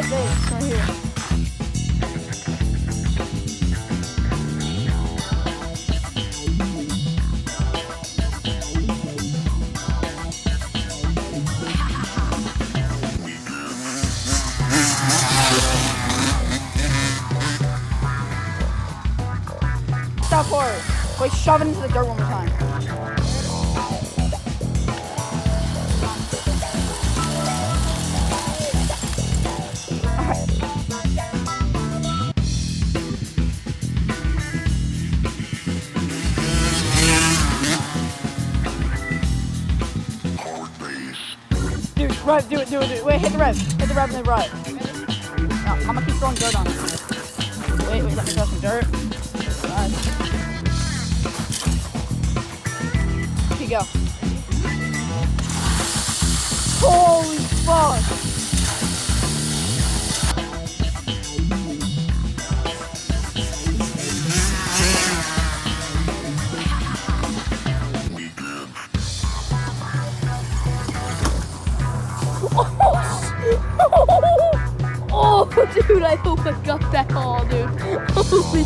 base right here. Stop for it. Wait, shove it into the dirt one more time. Dude, rev, do it. Wait, hit the rev and then rev. No, I'm gonna keep throwing dirt on it. Wait, let me throw some dirt. Here you go. Holy fuck! Oh, dude, I hope I got that all, dude. Holy.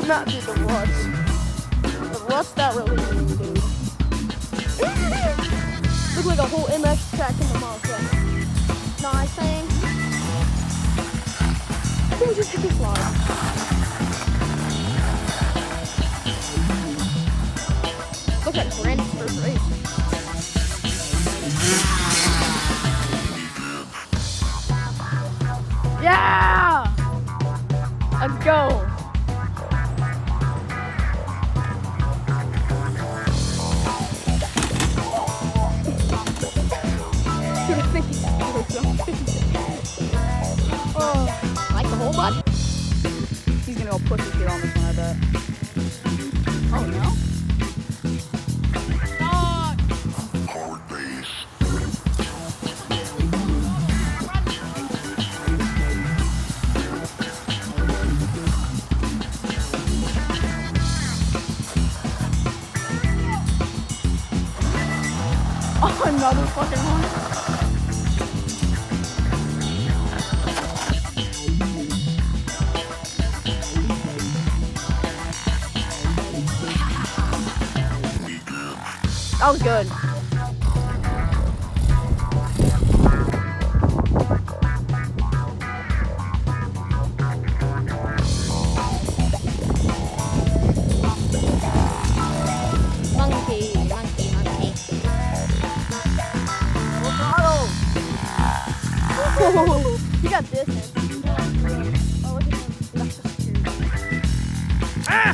Not do the rust. The rust that really means, dude. Look like a whole MX track in the motherfucker. Know what I'm saying? I think we just hit this line. Look at Brandon's first race. Yeah! Let's go! Oh, like the whole butt? He's gonna go push his shit on this one, I bet. Oh no? Stop! Oh, another fucking one. That was good. Monkey. Oh, you got this. Oh, look at him. Ah!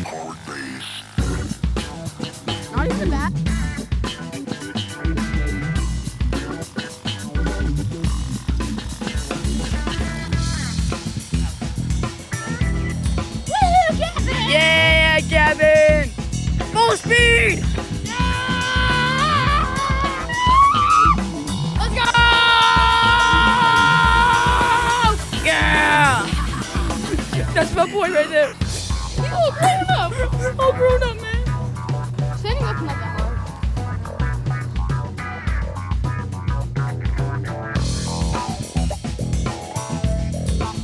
Not even that. Yeah, Gavin! Full speed! Yeah! Let's go! Yeah! That's my boy right there. He's all grown up. All grown up, man. Standing up in my back.